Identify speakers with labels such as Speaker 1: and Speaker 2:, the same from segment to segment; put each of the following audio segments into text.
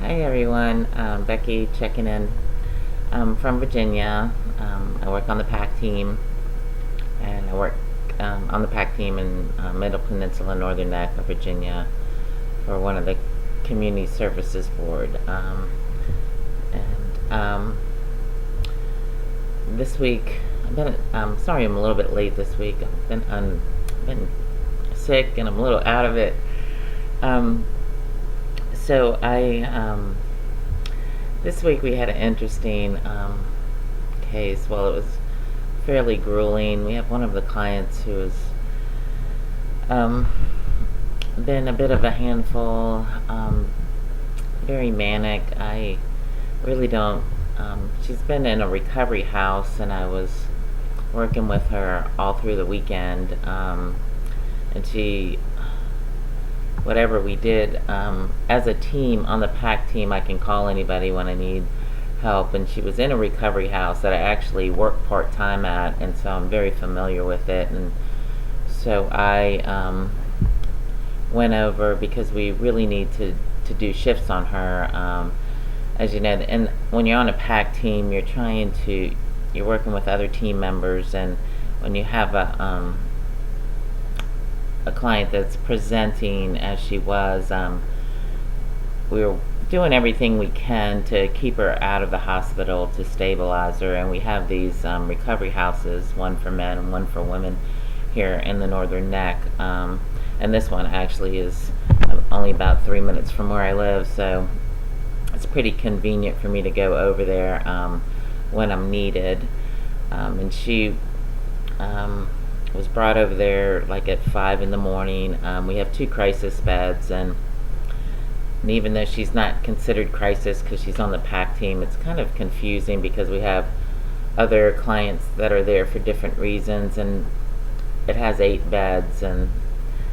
Speaker 1: Hi everyone, Becky checking in. I'm from Virginia. I work on the PAC team, and I work on the PAC team in Middle Peninsula, Northern Neck of Virginia for one of the Community Services Board. And This week, sorry I'm a little bit late this week. I've been sick and I'm a little out of it. So this week we had an interesting case. Well, it was fairly grueling. We have one of the clients who's been a bit of a handful, very manic. I really don't. She's been in a recovery house, and I was working with her all through the weekend, and she whatever we did, as a team on the PAC team, I can call anybody when I need help, and she was in a recovery house that I actually work part-time at, and so I'm very familiar with it. And so I went over because we really need to do shifts on her. As you know, and when you're on a PAC team, you're working with other team members, and when you have a client that's presenting as she was, we were doing everything we can to keep her out of the hospital, to stabilize her. And we have these recovery houses, one for men and one for women, here in the Northern Neck. And this one actually is only about 3 minutes from where I live, so it's pretty convenient for me to go over there when I'm needed. And she was brought over there like at 5 in the morning. We have 2 crisis beds, and even though she's not considered crisis because she's on the PAC team, it's kind of confusing because we have other clients that are there for different reasons, and it has 8 beds, and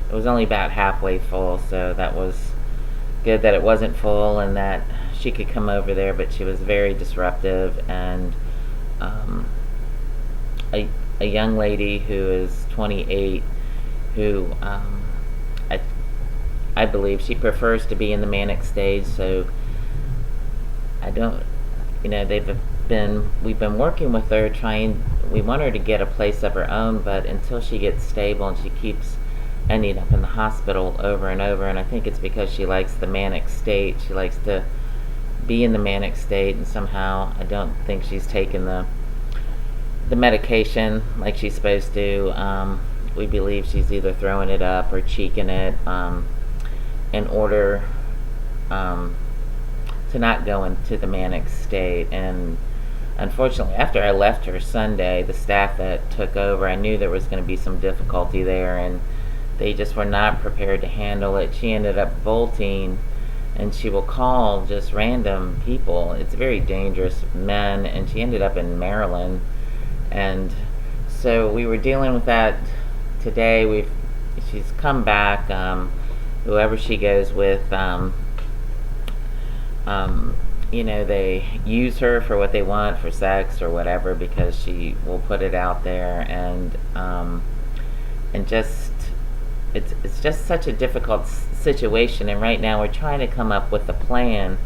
Speaker 1: it was only about halfway full, so that was good that it wasn't full and that she could come over there. But she was very disruptive, and a young lady who is 28, who I believe she prefers to be in the manic stage. So I don't, we've been working with her, we want her to get a place of her own, but until she gets stable, and she keeps ending up in the hospital over and over. And I think it's because she likes the manic state. She likes to be in the manic state, and somehow I don't think she's taken the medication like she's supposed to. We believe she's either throwing it up or cheeking it in order to not go into the manic state. And unfortunately, after I left her Sunday, the staff that took over, I knew there was going to be some difficulty there, and they just were not prepared to handle it. She ended up bolting, and she will call just random people. It's very dangerous, men, and she ended up in Maryland. And so we were dealing with that today. She's come back. Whoever she goes with, they use her for what they want, for sex or whatever, because she will put it out there. And just it's just such a difficult situation. And right now we're trying to come up with a plan.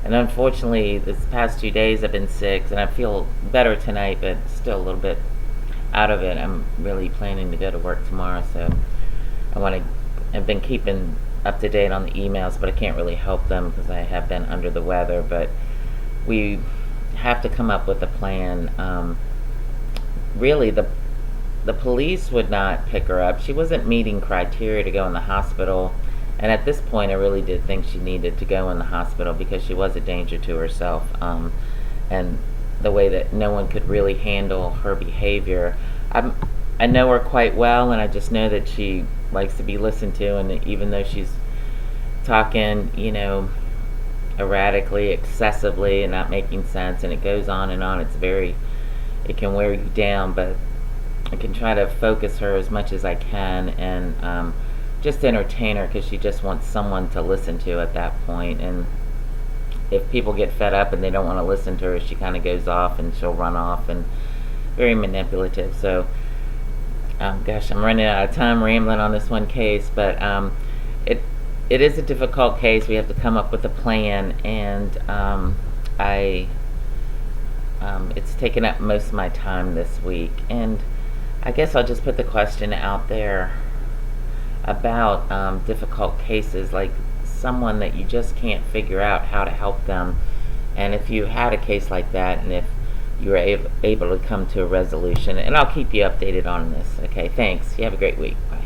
Speaker 1: And unfortunately, this past 2 days I've been sick, and I feel better tonight, but still a little bit out of it. I'm really planning to go to work tomorrow, so I've been keeping up to date on the emails, but I can't really help them because I have been under the weather. But we have to come up with a plan. Really, the police would not pick her up. She wasn't meeting criteria to go in the hospital. And at this point, I really did think she needed to go in the hospital because she was a danger to herself. And the way that no one could really handle her behavior. I know her quite well, and I just know that she likes to be listened to. And even though she's talking, erratically, excessively, and not making sense, and it goes on and on, it can wear you down. But I can try to focus her as much as I can, and just entertain her, because she just wants someone to listen to at that point. And if people get fed up and they don't want to listen to her, she kind of goes off and she'll run off, and very manipulative. So gosh, I'm running out of time rambling on this one case, but it is a difficult case. We have to come up with a plan, and it's taken up most of my time this week. And I guess I'll just put the question out there about difficult cases, like someone that you just can't figure out how to help them. And if you had a case like that, and if you were able to come to a resolution, and I'll keep you updated on this. Okay, thanks. You have a great week. Bye.